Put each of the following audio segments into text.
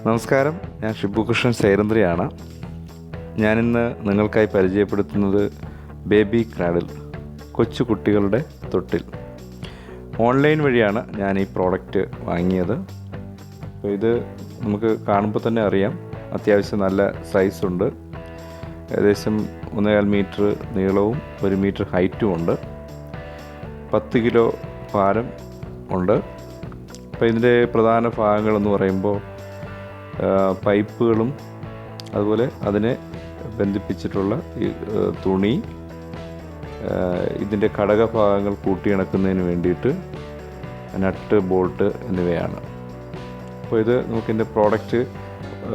നമസ്കാരം, ഞാൻ ഷിബുകൃഷ്ണൻ സൈരന്ദ്രയാണ്. ഞാനിന്ന് നിങ്ങൾക്കായി പരിചയപ്പെടുത്തുന്നത് ബേബി ക്രാഡിൽ, കൊച്ചു കുട്ടികളുടെ തൊട്ടിൽ. ഓൺലൈൻ വഴിയാണ് ഞാൻ ഈ പ്രോഡക്റ്റ് വാങ്ങിയത്. അപ്പോൾ ഇത് നമുക്ക് കാണുമ്പോൾ തന്നെ അറിയാം, അത്യാവശ്യം നല്ല സൈസുണ്ട്. ഏകദേശം 1.5 മീറ്റർ നീളവും 1 മീറ്റർ ഹൈറ്റും ഉണ്ട്. 10 കിലോ ഭാരം ഉണ്ട്. അപ്പോൾ ഇതിൻ്റെ പ്രധാന ഭാഗങ്ങളെന്ന് പറയുമ്പോൾ പൈപ്പുകളും അതുപോലെ അതിനെ ബന്ധിപ്പിച്ചിട്ടുള്ള ഈ തുണി, ഇതിൻ്റെ ഘടകഭാഗങ്ങൾ കൂട്ടിയിണക്കുന്നതിന് വേണ്ടിയിട്ട് നട്ട്, ബോൾട്ട് എന്നിവയാണ്. അപ്പോൾ ഇത് നമുക്കിതിൻ്റെ പ്രോഡക്റ്റ്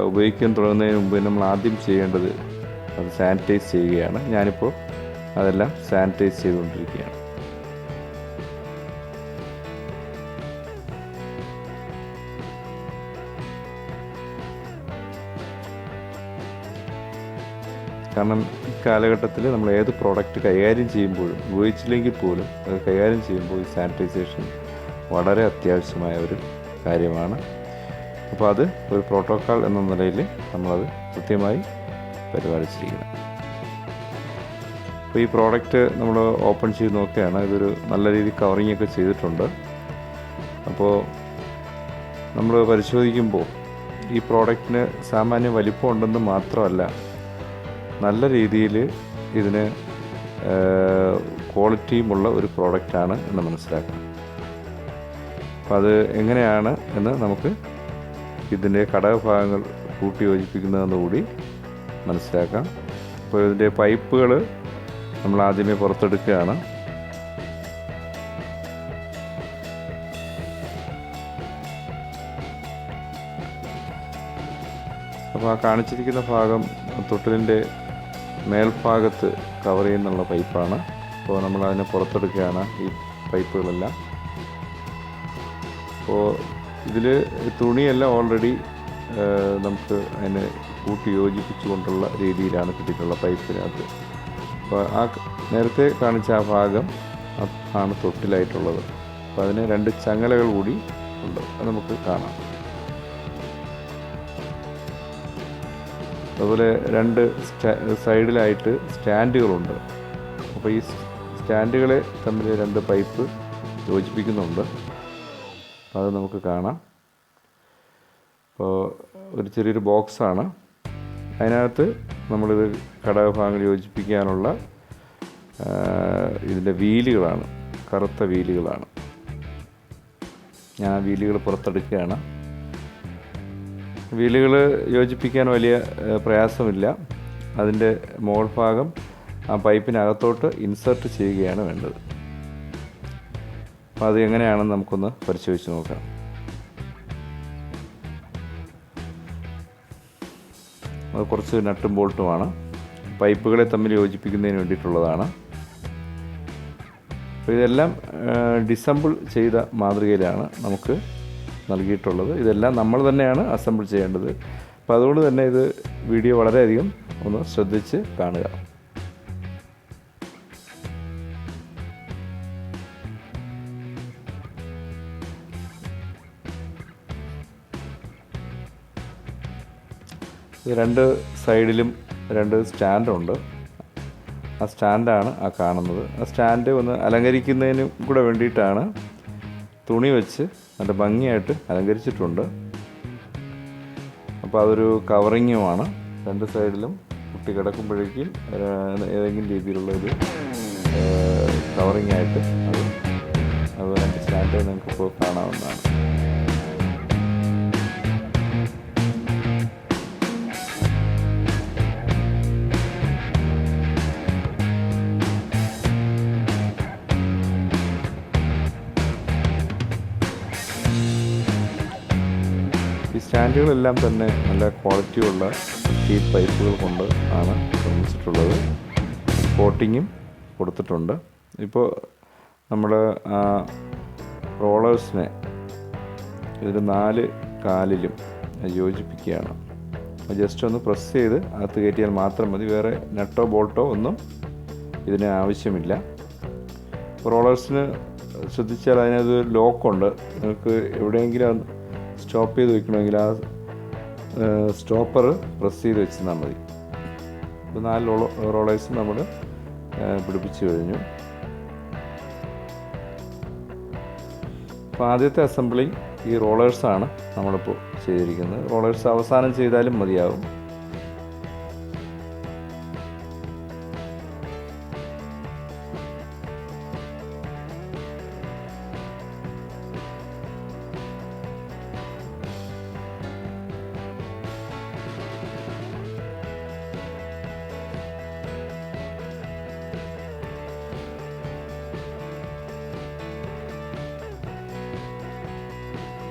ഉപയോഗിക്കാൻ തുടങ്ങുന്നതിന് മുമ്പ് നമ്മൾ ആദ്യം ചെയ്യേണ്ടത് അത് സാനിറ്റൈസ് ചെയ്യുകയാണ്. ഞാനിപ്പോൾ അതെല്ലാം സാനിറ്റൈസ് ചെയ്തുകൊണ്ടിരിക്കുകയാണ്. കാരണം ഈ കാലഘട്ടത്തിൽ നമ്മൾ ഏത് പ്രോഡക്റ്റ് കൈകാര്യം ചെയ്യുമ്പോഴും, ഉപയോഗിച്ചില്ലെങ്കിൽ പോലും അത് കൈകാര്യം ചെയ്യുമ്പോൾ ഈ സാനിറ്റൈസേഷൻ വളരെ അത്യാവശ്യമായ ഒരു കാര്യമാണ്. അപ്പോൾ അത് ഒരു പ്രോട്ടോക്കോൾ എന്ന നിലയിൽ നമ്മളത് കൃത്യമായി പരിപാലിച്ചിരിക്കണം. അപ്പോൾ ഈ പ്രോഡക്റ്റ് നമ്മൾ ഓപ്പൺ ചെയ്ത് നോക്കുകയാണ്. ഇതൊരു നല്ല രീതിയിൽ കവറിങ് ഒക്കെ ചെയ്തിട്ടുണ്ട്. അപ്പോൾ നമ്മൾ പരിശോധിക്കുമ്പോൾ ഈ പ്രോഡക്റ്റിന് സാമാന്യ വലിപ്പം ഉണ്ടെന്ന് മാത്രമല്ല, നല്ല രീതിയിൽ ഇതിന് ക്വാളിറ്റിയുമുള്ള ഒരു പ്രോഡക്റ്റാണ് എന്ന് മനസ്സിലാക്കണം. അപ്പോൾ അത് എങ്ങനെയാണ് എന്ന് നമുക്ക് ഇതിൻ്റെ ഘടകഭാഗങ്ങൾ കൂട്ടി യോജിപ്പിക്കുന്നതെന്ന് കൂടി മനസ്സിലാക്കാം. അപ്പോൾ ഇതിൻ്റെ പൈപ്പുകൾ നമ്മൾ ആദ്യമേ പുറത്തെടുക്കുകയാണ്. അപ്പോൾ ആ കാണിച്ചിരിക്കുന്ന ഭാഗം തൊട്ടിലിൻ്റെ മേൽഭാഗത്ത് കവർ ചെയ്യുന്നുള്ള പൈപ്പാണ്. അപ്പോൾ നമ്മൾ അതിനെ പുറത്തെടുക്കുകയാണ്, ഈ പൈപ്പുകളെല്ലാം. അപ്പോൾ ഇതിൽ തുണിയെല്ലാം ഓൾറെഡി നമുക്ക് അതിനെ കൂട്ടി യോജിപ്പിച്ചുകൊണ്ടുള്ള രീതിയിലാണ് കിട്ടിയിട്ടുള്ള പൈപ്പിനകത്ത്. അപ്പോൾ ആ നേരത്തെ കാണിച്ച ആ ഭാഗം ആണ് തൊട്ടിലായിട്ടുള്ളത്. അപ്പോൾ അതിന് 2 ചങ്ങലകൾ കൂടി ഉണ്ട്, അത് നമുക്ക് കാണാം. അതുപോലെ 2 സൈഡിലായിട്ട് സ്റ്റാൻഡുകളുണ്ട്. അപ്പോൾ ഈ സ്റ്റാൻഡുകളെ തമ്മിൽ 2 പൈപ്പ് യോജിപ്പിക്കുന്നുണ്ട്. അപ്പോൾ അത് നമുക്ക് കാണാം. അപ്പോൾ ഒരു ചെറിയൊരു ബോക്സാണ്. അതിനകത്ത് നമ്മളിത് ഘടകഭാഗങ്ങൾ യോജിപ്പിക്കാനുള്ള ഇതിൻ്റെ വീലുകളാണ്, കറുത്ത വീലുകളാണ്. ഞാൻ വീലുകൾ പുറത്തെടുക്കുകയാണ്. വീലുകൾ യോജിപ്പിക്കാൻ വലിയ പ്രയാസമില്ല. അതിൻ്റെ മോൾ ഭാഗം ആ പൈപ്പിനകത്തോട്ട് ഇൻസേർട്ട് ചെയ്യുകയാണ് വേണ്ടത്. അപ്പോൾ അത് എങ്ങനെയാണെന്ന് നമുക്കൊന്ന് പരിശോധിച്ച് നോക്കാം. അത് കുറച്ച് നട്ടും ബോൾട്ടുമാണ്, പൈപ്പുകളെ തമ്മിൽ യോജിപ്പിക്കുന്നതിന് വേണ്ടിയിട്ടുള്ളതാണ്. അപ്പോൾ ഇതെല്ലാം ഡിസംബിൾ ചെയ്ത മാതൃകയിലാണ് നമുക്ക് നൽകിയിട്ടുള്ളത്. ഇതെല്ലാം നമ്മൾ തന്നെയാണ് അസംബിൾ ചെയ്യേണ്ടത്. അപ്പോൾ അതുകൊണ്ട് തന്നെ ഇത് വീഡിയോ വളരെയധികം ഒന്ന് ശ്രദ്ധിച്ച് കാണുക. ഇത് 2 സൈഡിലും 2 സ്റ്റാൻഡുണ്ട്. ആ സ്റ്റാൻഡാണ് ആ കാണുന്നത്. ആ സ്റ്റാൻഡ് ഒന്ന് അലങ്കരിക്കുന്നതിനും കൂടെ വേണ്ടിയിട്ടാണ് തുണി വെച്ച് നല്ല ഭംഗിയായിട്ട് അലങ്കരിച്ചിട്ടുണ്ട്. അപ്പോൾ അതൊരു കവറിങ്ങുമാണ്. 2 സൈഡിലും കുട്ടി കിടക്കുമ്പോഴേക്കും ഏതെങ്കിലും രീതിയിലുള്ള ഒരു കവറിങ്ങായിട്ട് അത് 2 സ്റ്റാൻഡ് നിങ്ങൾക്കിപ്പോൾ കാണാവുന്നതാണ്. ഈ സ്റ്റാൻഡുകളെല്ലാം തന്നെ നല്ല ക്വാളിറ്റിയുള്ള സ്റ്റീൽ പൈപ്പുകൾ കൊണ്ട് ആണ് നിർമ്മിച്ചിട്ടുള്ളത്. കോട്ടിങ്ങും കൊടുത്തിട്ടുണ്ട്. ഇപ്പോൾ നമ്മൾ റോളേഴ്സിനെ ഇതിൽ 4 കാലിലും യോജിപ്പിക്കുകയാണ്. ജസ്റ്റ് ഒന്ന് പ്രസ് ചെയ്ത് അകത്ത് കയറ്റിയാൽ മാത്രം മതി. വേറെ നട്ടോ ബോൾട്ടോ ഒന്നും ഇതിന് ആവശ്യമില്ല. റോളേഴ്സിന് ശ്രദ്ധിച്ചാൽ അതിനകത്ത് ലോക്കുണ്ട്. നിങ്ങൾക്ക് എവിടെയെങ്കിലും സ്റ്റോപ്പ് ചെയ്ത് വയ്ക്കണമെങ്കിൽ ആ സ്റ്റോപ്പർ പ്രസ് ചെയ്ത് വെച്ചാൽ മതി. ഇപ്പോൾ 4 റോളേഴ്സ് നമ്മൾ പിടിപ്പിച്ച് കഴിഞ്ഞു. അപ്പോൾ ആദ്യത്തെ അസംബ്ലിങ് ഈ റോളേഴ്സാണ് നമ്മളിപ്പോൾ ചെയ്തിരിക്കുന്നത്. റോളേഴ്സ് അവസാനം ചെയ്താലും മതിയാവും.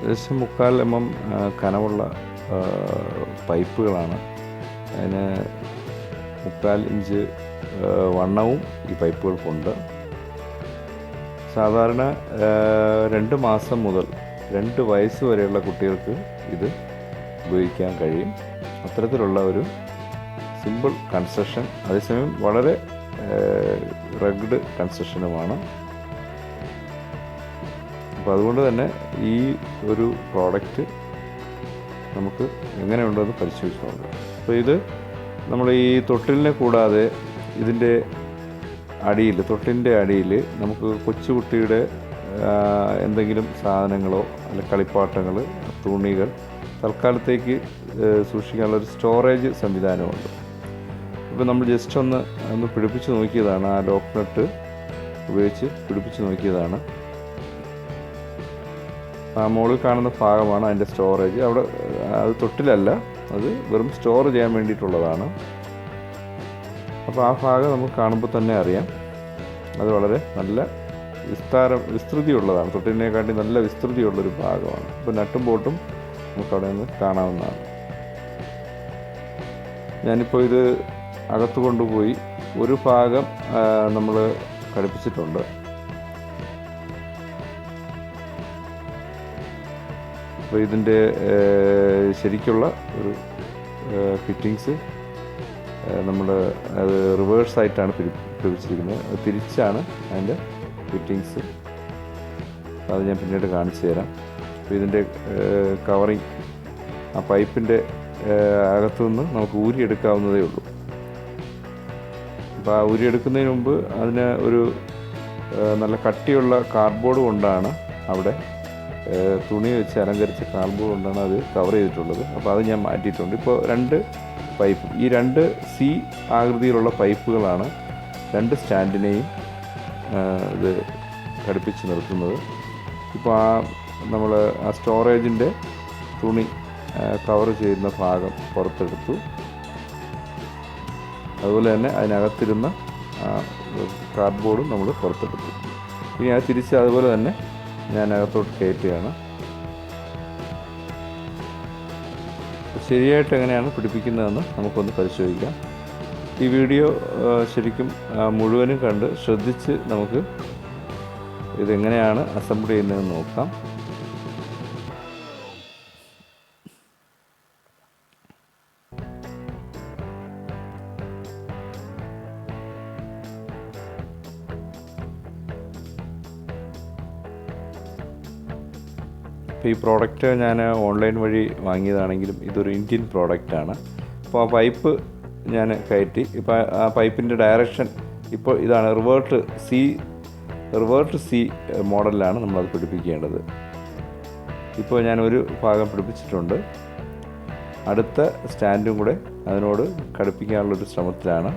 ഏകദേശം 3/4 mm കനമുള്ള പൈപ്പുകളാണ്. അതിന് 3/4 ഇഞ്ച് വണ്ണവും ഈ പൈപ്പുകൾക്കുണ്ട്. സാധാരണ 2 മാസം മുതൽ 2 വയസ്സ് വരെയുള്ള കുട്ടികൾക്ക് ഇത് ഉപയോഗിക്കാൻ കഴിയും. അത്തരത്തിലുള്ള ഒരു സിമ്പിൾ കൺസ്ട്രക്ഷൻ, അതേസമയം വളരെ റഗ്ഡ് കൺസ്ട്രക്ഷനുമാണ്. അപ്പോൾ അതുകൊണ്ട് തന്നെ ഈ ഒരു പ്രോഡക്റ്റ് നമുക്ക് എങ്ങനെയുണ്ടെന്ന് പരിശോധിച്ച് നോക്കാം. അപ്പോൾ ഇത് നമ്മൾ ഈ തൊട്ടിലിനെ കൂടാതെ ഇതിൻ്റെ അടിയിൽ, തൊട്ടിലിൻ്റെ അടിയിൽ നമുക്ക് കൊച്ചുകുട്ടിയുടെ എന്തെങ്കിലും സാധനങ്ങളോ അല്ല കളിപ്പാട്ടങ്ങൾ, തുണികൾ തൽക്കാലത്തേക്ക് സൂക്ഷിക്കാനുള്ളൊരു സ്റ്റോറേജ് സംവിധാനമുണ്ട്. ഇപ്പോൾ നമ്മൾ ജസ്റ്റ് ഒന്ന് പിടിപ്പിച്ച് നോക്കിയതാണ്. ആ ലോക്ക് നട്ട് ഉപയോഗിച്ച് പിടിപ്പിച്ച് നോക്കിയതാണ്. ആ മുകളിൽ കാണുന്ന ഭാഗമാണ് അതിൻ്റെ സ്റ്റോറേജ്. അവിടെ അത് തൊട്ടിലല്ല, അത് വെറും സ്റ്റോർ ചെയ്യാൻ വേണ്ടിയിട്ടുള്ളതാണ്. അപ്പോൾ ആ ഭാഗം നമുക്ക് കാണുമ്പോൾ തന്നെ അറിയാം അത് വളരെ നല്ല വിസ്തൃതിയുള്ളതാണ്. തൊട്ടിലിനെക്കാട്ടി നല്ല വിസ്തൃതിയുള്ളൊരു ഭാഗമാണ്. ഇപ്പോൾ നട്ടും ബോട്ടും നമുക്കവിടെ നിന്ന് കാണാവുന്നതാണ്. ഞാനിപ്പോൾ ഇത് അകത്ത് കൊണ്ടുപോയി ഒരു ഭാഗം നമ്മൾ ഘടിപ്പിച്ചിട്ടുണ്ട്. അപ്പോൾ ഇതിൻ്റെ ശരിക്കുള്ള ഒരു ഫിറ്റിങ്സ് നമ്മൾ അത് റിവേഴ്സായിട്ടാണ് പിടിപ്പിച്ചിരിക്കുന്നത്. അത് തിരിച്ചാണ് അതിൻ്റെ ഫിറ്റിങ്സ്. അത് ഞാൻ പിന്നീട് കാണിച്ചു തരാം. അപ്പോൾ ഇതിൻ്റെ കവറിങ് ആ പൈപ്പിൻ്റെ അകത്തുനിന്ന് നമുക്ക് ഊരിയെടുക്കാവുന്നതേ ഉള്ളൂ. അപ്പോൾ ആ ഊരിയെടുക്കുന്നതിന് മുമ്പ് അതിന് ഒരു നല്ല കട്ടിയുള്ള കാർഡ്ബോർഡ് കൊണ്ടാണ്, അവിടെ തുണി വെച്ച് അലങ്കരിച്ച കാർഡ്ബോർഡ് കൊണ്ടാണ് അത് കവർ ചെയ്തിട്ടുള്ളത്. അപ്പോൾ അത് ഞാൻ മാറ്റിയിട്ടുണ്ട്. ഇപ്പോൾ 2 പൈപ്പ്, ഈ 2 C ആകൃതിയിലുള്ള പൈപ്പുകളാണ് 2 സ്റ്റാൻഡിനെയും ഇത് ഘടിപ്പിച്ച് നിർത്തുന്നത്. ഇപ്പോൾ നമ്മൾ ആ സ്റ്റോറേജിൻ്റെ തുണി കവർ ചെയ്യുന്ന ഭാഗം പുറത്തെടുത്തു. അതുപോലെ തന്നെ അതിനകത്തിരുന്ന കാർഡ്ബോർഡും നമ്മൾ പുറത്തെടുത്തു. ഇനി അത് തിരിച്ച് അതുപോലെ തന്നെ ഞാൻ അകത്തോട്ട് കയറ്റുകയാണ്. ശരിയായിട്ട് എങ്ങനെയാണ് പിടിപ്പിക്കുന്നതെന്ന് നമുക്കൊന്ന് പരിശോധിക്കാം. ഈ വീഡിയോ ശരിക്കും മുഴുവനും കണ്ട് ശ്രദ്ധിച്ച് നമുക്ക് ഇതെങ്ങനെയാണ് അസംബിൾ ചെയ്യുന്നതെന്ന് നോക്കാം. അപ്പോൾ ഈ പ്രോഡക്റ്റ് ഞാൻ ഓൺലൈൻ വഴി വാങ്ങിയതാണെങ്കിലും ഇതൊരു ഇന്ത്യൻ പ്രോഡക്റ്റാണ്. അപ്പോൾ ആ പൈപ്പ് ഞാൻ കയറ്റി. ഇപ്പോൾ ആ പൈപ്പിൻ്റെ ഡയറക്ഷൻ ഇപ്പോൾ ഇതാണ്. റിവേർട്ട് സി മോഡലിലാണ് നമ്മളത് പിടിപ്പിക്കേണ്ടത്. ഇപ്പോൾ ഞാൻ ഒരു ഭാഗം പിടിപ്പിച്ചിട്ടുണ്ട്. അടുത്ത സ്റ്റാൻഡും കൂടെ അതിനോട് ഘടിപ്പിക്കാനുള്ളൊരു ശ്രമത്തിലാണ്.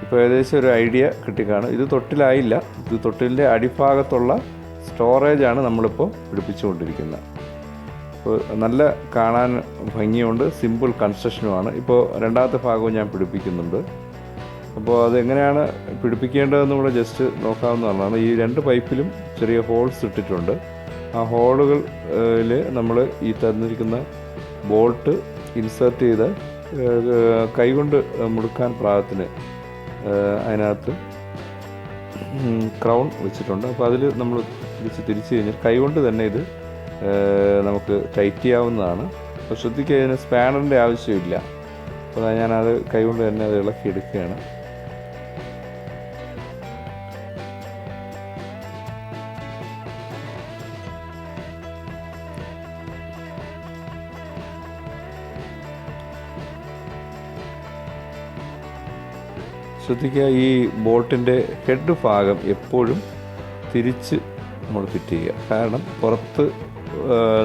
ഇപ്പോൾ ഏകദേശം ഒരു ഐഡിയ കിട്ടിക്കാണും. ഇത് തൊട്ടിലായില്ല, ഇത് തൊട്ടിലിൻ്റെ അടിഭാഗത്തുള്ള സ്റ്റോറേജാണ് നമ്മളിപ്പോൾ പിടിപ്പിച്ചുകൊണ്ടിരിക്കുന്നത്. അപ്പോൾ നല്ല കാണാൻ ഭംഗിയുണ്ട്, സിമ്പിൾ കൺസ്ട്രക്ഷനുമാണ്. ഇപ്പോൾ രണ്ടാമത്തെ ഭാഗവും ഞാൻ പിടിപ്പിക്കുന്നുണ്ട്. അപ്പോൾ അതെങ്ങനെയാണ് പിടിപ്പിക്കേണ്ടതെന്ന് കൂടെ ജസ്റ്റ് നോക്കാവുന്നതാണ്. ഈ 2 പൈപ്പിലും ചെറിയ ഹോൾസ് ഇട്ടിട്ടുണ്ട്. ആ ഹോളുകളിൽ നമ്മൾ ഈ തന്നിരിക്കുന്ന ബോൾട്ട് ഇൻസേർട്ട് ചെയ്ത് കൈകൊണ്ട് മുടുക്കാൻ പാകത്തിന് അതിനകത്ത് ക്രൗൺ വെച്ചിട്ടുണ്ട്. അപ്പോൾ അതിൽ നമ്മൾ തിരിച്ച് കഴിഞ്ഞാൽ കൈകൊണ്ട് തന്നെ ഇത് നമുക്ക് ടൈറ്റ് ചെയ്യാവുന്നതാണ്. അപ്പോൾ ശ്രദ്ധിക്കുക, ഇതിന് സ്പാനറിൻ്റെ ആവശ്യമില്ല. അപ്പോൾ ഞാനത് കൈകൊണ്ട് തന്നെ അത് ഇളക്കിയെടുക്കുകയാണ്. ശ്രദ്ധിക്കുക, ഈ ബോൾട്ടിൻ്റെ ഹെഡ് ഭാഗം എപ്പോഴും തിരിച്ച് നമ്മൾ ഫിറ്റ് ചെയ്യുക. കാരണം പുറത്ത്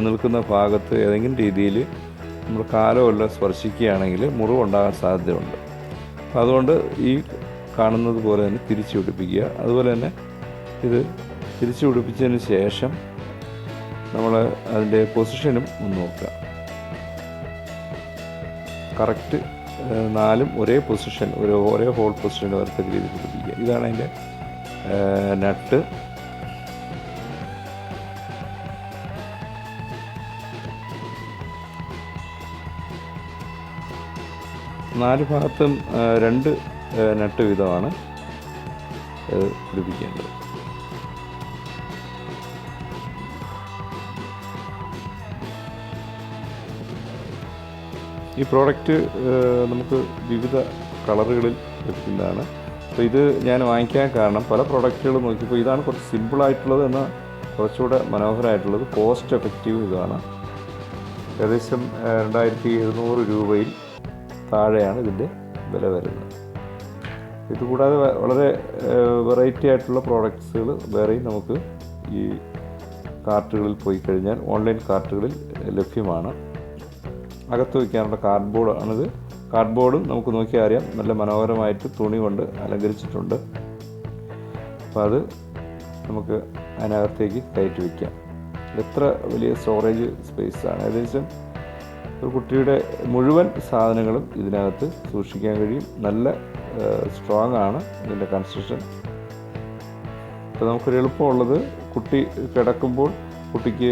നിൽക്കുന്ന ഭാഗത്ത് ഏതെങ്കിലും രീതിയിൽ നമ്മൾ കാലോ എല്ലാം സ്പർശിക്കുകയാണെങ്കിൽ മുറിവുണ്ടാകാൻ സാധ്യതയുണ്ട്. അതുകൊണ്ട് ഈ കാണുന്നത് പോലെ തന്നെ തിരിച്ച് പിടിപ്പിക്കുക. അതുപോലെ തന്നെ ഇത് തിരിച്ച് പിടിപ്പിച്ചതിന് ശേഷം നമ്മൾ അതിൻ്റെ പൊസിഷനും ഒന്ന് നോക്കുക. കറക്റ്റ് 4 ഒരേ പൊസിഷൻ, ഒരേ ഹോൾ പൊസിഷൻ വരത്തക്ക രീതിയിൽ പിടിപ്പിക്കുക. ഇതാണ് അതിൻ്റെ നട്ട്. നാല് ഭാഗത്തും 2 നട്ട് വീതമാണ് പിടിപ്പിക്കേണ്ടത്. ഈ പ്രോഡക്റ്റ് നമുക്ക് വിവിധ കളറുകളിൽ ലഭിക്കുന്നതാണ്. അപ്പോൾ ഇത് ഞാൻ വാങ്ങിക്കാൻ കാരണം പല പ്രോഡക്റ്റുകളും നോക്കിയപ്പോൾ ഇതാണ് കുറച്ച് സിമ്പിളായിട്ടുള്ളത്, എന്നാൽ കുറച്ചുകൂടെ മനോഹരമായിട്ടുള്ളത്, കോസ്റ്റ് എഫക്റ്റീവ് ഇതാണ്. ഏകദേശം 2700 രൂപയിൽ താഴെയാണ് ഇതിൻ്റെ വില വരുന്നത്. ഇതുകൂടാതെ വളരെ വെറൈറ്റി ആയിട്ടുള്ള പ്രോഡക്ട്സുകൾ വേറെയും നമുക്ക് ഈ കാർട്ടുകളിൽ പോയി കഴിഞ്ഞാൽ, ഓൺലൈൻ കാർട്ടുകളിൽ ലഭ്യമാണ്. അകത്ത് വയ്ക്കാനുള്ള കാർഡ്ബോർഡാണിത്. കാർഡ്ബോർഡും നമുക്ക് നോക്കിയാൽ അറിയാം, നല്ല മനോഹരമായിട്ട് തുണി കൊണ്ട് അലങ്കരിച്ചിട്ടുണ്ട്. അപ്പോൾ അത് നമുക്ക് അതിനകത്തേക്ക് കയറ്റി വയ്ക്കാം. എത്ര വലിയ സ്റ്റോറേജ് സ്പേസാണ്! ഏകദേശം ഒരു കുട്ടിയുടെ മുഴുവൻ സാധനങ്ങളും ഇതിനകത്ത് സൂക്ഷിക്കാൻ കഴിയും. നല്ല സ്ട്രോങ് ആണ് ഇതിൻ്റെ കൺസ്ട്രക്ഷൻ. അപ്പോൾ നമുക്കൊരു എളുപ്പമുള്ളത്, കുട്ടി കിടക്കുമ്പോൾ കുട്ടിക്ക്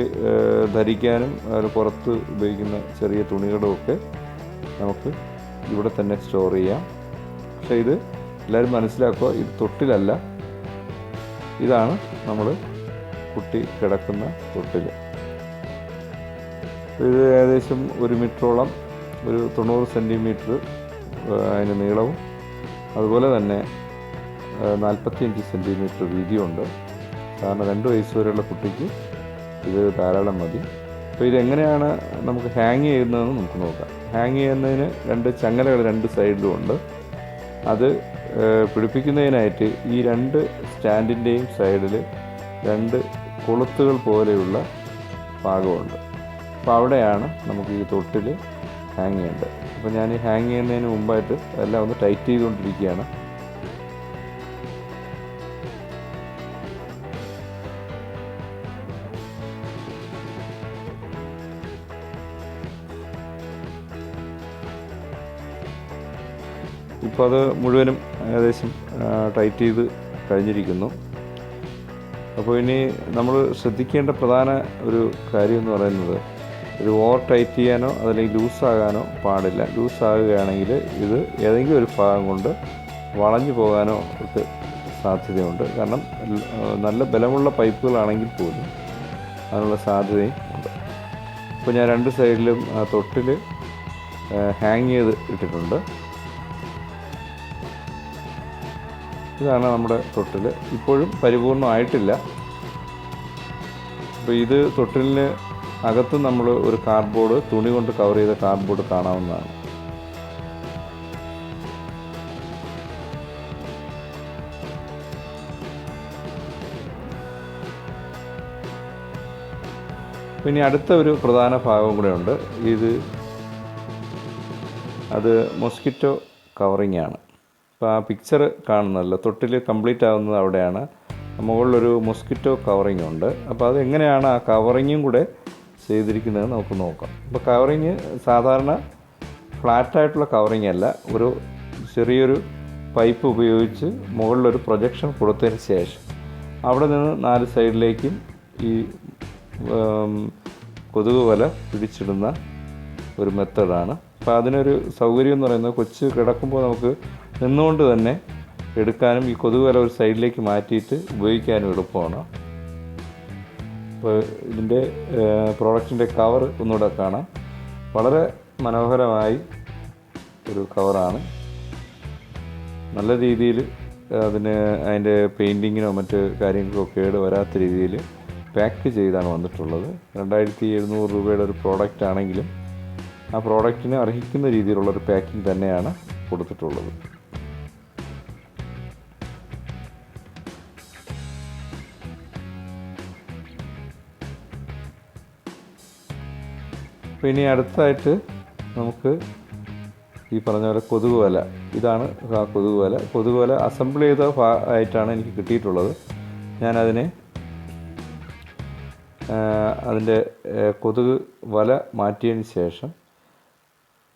ധരിക്കാനും പുറത്ത് ഉപയോഗിക്കുന്ന ചെറിയ തുണികളുമൊക്കെ നമുക്ക് ഇവിടെ തന്നെ സ്റ്റോർ ചെയ്യാം. പക്ഷേ ഇത് എല്ലാവരും മനസ്സിലാക്കുക, ഇത് തൊട്ടിലല്ല, ഇതാണ് നമ്മൾ കുട്ടി കിടക്കുന്ന തൊട്ടിൽ. ഇത് ഏകദേശം 1 മീറ്ററോളം, ഒരു 90 സെൻറ്റിമീറ്റർ അതിന് നീളവും അതുപോലെ തന്നെ 45 സെൻറ്റിമീറ്റർ വീതിയുണ്ട്. കാരണം 2 വയസ്സ് വരെയുള്ള കുട്ടിക്ക് ഇത് ധാരാളം മതി. അപ്പോൾ ഇതെങ്ങനെയാണ് നമുക്ക് ഹാങ് ചെയ്യുന്നതെന്ന് നമുക്ക് നോക്കാം. ഹാങ് ചെയ്യുന്നതിന് 2 ചങ്ങലകൾ 2 സൈഡിലും ഉണ്ട്. അത് പിടിപ്പിക്കുന്നതിനായിട്ട് ഈ 2 സ്റ്റാൻഡിൻ്റെയും സൈഡിൽ 2 കൊളുത്തുകൾ പോലെയുള്ള ഭാഗമുണ്ട്. അപ്പോൾ അവിടെയാണ് നമുക്ക് ഈ തൊട്ടിൽ ഹാങ് ചെയ്യേണ്ടത്. അപ്പോൾ ഞാൻ ഈ ഹാങ് ചെയ്യുന്നതിന് മുമ്പായിട്ട് എല്ലാം ഒന്ന് ടൈറ്റ് ചെയ്തുകൊണ്ടിരിക്കുകയാണ്. ഇപ്പോൾ അത് മുഴുവനും ഏകദേശം ടൈറ്റ് ചെയ്ത് കഴിഞ്ഞിരിക്കുന്നു. അപ്പോൾ ഇനി നമ്മൾ ശ്രദ്ധിക്കേണ്ട പ്രധാന ഒരു കാര്യം എന്ന് പറയുന്നത്, ഒരു ഓവർ ടൈറ്റ് ചെയ്യാനോ അതല്ലെങ്കിൽ ലൂസാകാനോ പാടില്ല. ലൂസാകുകയാണെങ്കിൽ ഇത് ഏതെങ്കിലും ഒരു ഭാഗം കൊണ്ട് വളഞ്ഞു പോകാനോ ഒക്കെ സാധ്യതയുണ്ട്. കാരണം നല്ല ബലമുള്ള പൈപ്പുകളാണെങ്കിൽ പോലും അതിനുള്ള സാധ്യതയും ഉണ്ട്. അപ്പോൾ ഞാൻ 2 സൈഡിലും തൊട്ടിൽ ഹാങ് ചെയ്ത് ഇട്ടിട്ടുണ്ട്. ഇതാണ് നമ്മുടെ തൊട്ടിൽ. ഇപ്പോഴും പരിപൂർണമായിട്ടില്ല. അപ്പോൾ ഇത് തൊട്ടിലിന് അകത്ത് നമ്മൾ ഒരു കാർഡ്ബോർഡ്, തുണി കൊണ്ട് കവർ ചെയ്ത കാർഡ്ബോർഡ് കാണാവുന്നതാണ്. പിന്നെ അടുത്ത ഒരു പ്രധാന ഭാഗം കൂടെ ഉണ്ട്. അത് മൊസ്കിറ്റോ കവറിംഗ് ആണ്. അപ്പോൾ ആ പിക്ചർ കാണുന്നല്ലോ, തൊട്ടിൽ കംപ്ലീറ്റ് ആകുന്നത് അവിടെയാണ്. മുകളിലൊരു മൊസ്കിറ്റോ കവറിംഗ് ഉണ്ട്. അപ്പോൾ അതെങ്ങനെയാണ് ആ കവറിങ്ങും കൂടെ ചെയ്തിരിക്കുന്നത് നമുക്ക് നോക്കാം. അപ്പോൾ കവറിങ് സാധാരണ ഫ്ലാറ്റായിട്ടുള്ള കവറിങ് അല്ല, ഒരു ചെറിയൊരു പൈപ്പ് ഉപയോഗിച്ച് മുകളിലൊരു പ്രൊജക്ഷൻ കൊടുത്തതിന് ശേഷം അവിടെ നിന്ന് 4 സൈഡിലേക്കും ഈ കൊതുക് വല പിടിച്ചിടുന്ന ഒരു മെത്തേഡാണ്. അപ്പോൾ അതിനൊരു സൗകര്യം എന്ന് പറയുന്നത്, കൊച്ച് കിടക്കുമ്പോൾ നമുക്ക് നിന്നുകൊണ്ട് തന്നെ എടുക്കാനും ഈ കൊതുക് വല ഒരു സൈഡിലേക്ക് മാറ്റിയിട്ട് ഉപയോഗിക്കാനും എളുപ്പമാണ്. അപ്പോൾ ഇതിൻ്റെ പ്രോഡക്റ്റിൻ്റെ കവർ ഒന്നുകൂടെ കാണാം. വളരെ മനോഹരമായി ഒരു കവറാണ്. നല്ല രീതിയിൽ അതിൻ്റെ പെയിൻറ്റിങ്ങിനോ മറ്റ് കാര്യങ്ങൾക്കോ കേട് വരാത്ത രീതിയിൽ പാക്ക് ചെയ്താണ് വന്നിട്ടുള്ളത്. 2700 രൂപയുടെ ഒരു പ്രോഡക്റ്റ് ആണെങ്കിലും ആ പ്രോഡക്റ്റിന് അർഹിക്കുന്ന രീതിയിലുള്ളൊരു പാക്കിംഗ് തന്നെയാണ് കൊടുത്തിട്ടുള്ളത്. അപ്പോൾ ഇനി അടുത്തായിട്ട് നമുക്ക് ഈ പറഞ്ഞ പോലെ കൊതുക് വല, ഇതാണ് ആ കൊതുക് വല അസംബിൾ ചെയ്ത ആയിട്ടാണ് എനിക്ക് കിട്ടിയിട്ടുള്ളത്. ഞാനതിനെ അതിൻ്റെ കൊതുക് വല മാറ്റിയതിന് ശേഷം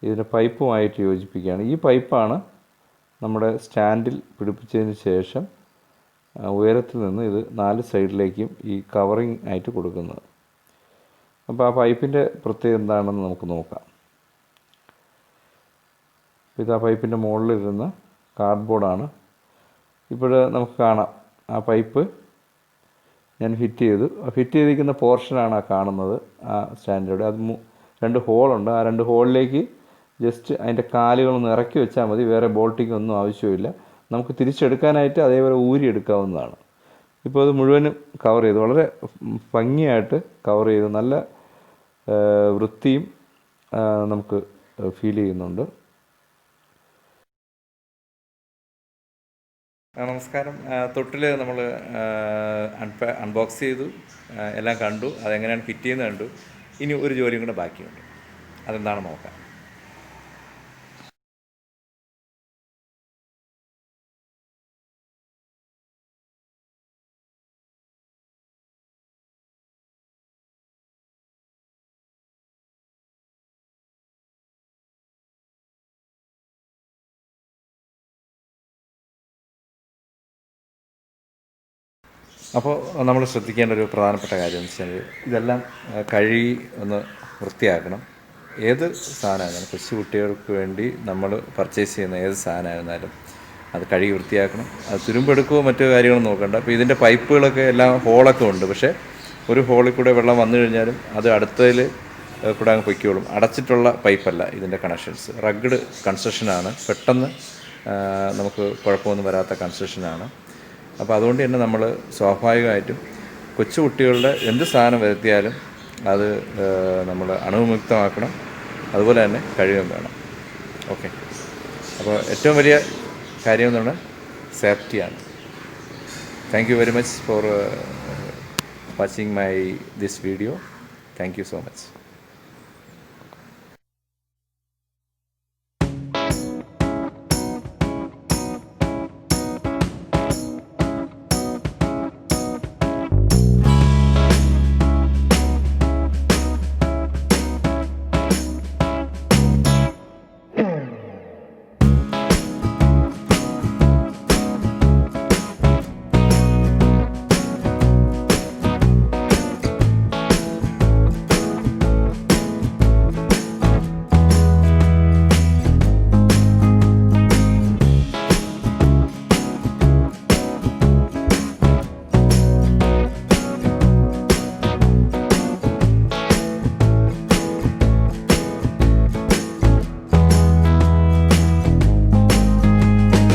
ഇതിൻ്റെ പൈപ്പുമായിട്ട് യോജിപ്പിക്കുകയാണ്. ഈ പൈപ്പാണ് നമ്മുടെ സ്റ്റാൻഡിൽ പിടിപ്പിച്ചതിന് ശേഷം ഉയരത്തിൽ നിന്ന് ഇത് 4 സൈഡിലേക്കും ഈ കവറിങ് ആയിട്ട് കൊടുക്കുന്നത്. അപ്പോൾ ആ പൈപ്പിൻ്റെ പ്രത്യേകത എന്താണെന്ന് നമുക്ക് നോക്കാം. ഇത് ആ പൈപ്പിൻ്റെ മുകളിലിരുന്ന കാർഡ്ബോർഡാണ്. ഇപ്പോൾ നമുക്ക് കാണാം ആ പൈപ്പ് ഞാൻ ഫിറ്റ് ചെയ്തിരിക്കുന്ന പോർഷനാണ് ആ കാണുന്നത്. ആ സ്റ്റാൻഡിലൂടെ അത് 2 ഹോളുണ്ട്. ആ 2 ഹോളിലേക്ക് ജസ്റ്റ് അതിൻ്റെ കാലുകളൊന്ന് ഇറക്കി വെച്ചാൽ മതി. വേറെ ബോൾട്ടിങ് ഒന്നും ആവശ്യമില്ല. നമുക്ക് തിരിച്ചെടുക്കാനായിട്ട് അതേപോലെ ഊരിയെടുക്കാവുന്നതാണ്. ഇപ്പോൾ അത് മുഴുവനും കവർ ചെയ്തു, വളരെ ഭംഗിയായിട്ട് കവർ ചെയ്ത് നല്ല വൃത്തിയും നമുക്ക് ഫീൽ ചെയ്യുന്നുണ്ട്. നമസ്കാരം. തൊട്ടിൽ നമ്മൾ അൺബോക്സ് ചെയ്തു, എല്ലാം കണ്ടു, അതെങ്ങനെയാണ് ഫിറ്റ് ചെയ്യുന്നത് കണ്ടു. ഇനി ഒരു ജോലിയും കൂടെ ബാക്കിയുണ്ട്. അതെന്താണെന്ന് നോക്കാം. അപ്പോൾ നമ്മൾ ശ്രദ്ധിക്കേണ്ട ഒരു പ്രധാനപ്പെട്ട കാര്യം എന്ന് വെച്ചാൽ ഇതെല്ലാം കഴുകി ഒന്ന് വൃത്തിയാക്കണം. ഏത് സാധനമായിരുന്നാലും കൊച്ചു കുട്ടികൾക്ക് വേണ്ടി നമ്മൾ പർച്ചേസ് ചെയ്യുന്ന ഏത് സാധനമായിരുന്നാലും അത് കഴുകി വൃത്തിയാക്കണം. അത് തുരുമ്പെടുക്കുകയോ മറ്റു കാര്യങ്ങളും നോക്കണ്ട. അപ്പോൾ ഇതിൻ്റെ പൈപ്പുകളൊക്കെ എല്ലാം ഹോളൊക്കെ ഉണ്ട്. പക്ഷേ ഒരു ഹോളിൽ കൂടെ വെള്ളം വന്നു കഴിഞ്ഞാലും അത് അടുത്തതിൽ കൂടെ അങ്ങ് പൊയ്ക്കോളും. അടച്ചിട്ടുള്ള പൈപ്പല്ല ഇതിൻ്റെ കണക്ഷൻസ്. റഗ്ഡ് കൺസ്ട്രക്ഷനാണ്. പെട്ടെന്ന് നമുക്ക് കുഴപ്പമൊന്നും വരാത്ത കൺസ്ട്രക്ഷനാണ്. അപ്പോൾ അതുകൊണ്ട് തന്നെ നമ്മൾ സ്വാഭാവികമായിട്ടും കൊച്ചു കുട്ടികളുടെ എന്ത് സാധനം വരുത്തിയാലും അത് നമ്മൾ അണുവിമുക്തമാക്കണം. അതുപോലെ തന്നെ കഴുകുകയും വേണം. ഓക്കെ. അപ്പോൾ ഏറ്റവും വലിയ കാര്യം എന്ന് പറഞ്ഞാൽ സേഫ്റ്റിയാണ്. Thank you very much for watching this video. Thank you so much.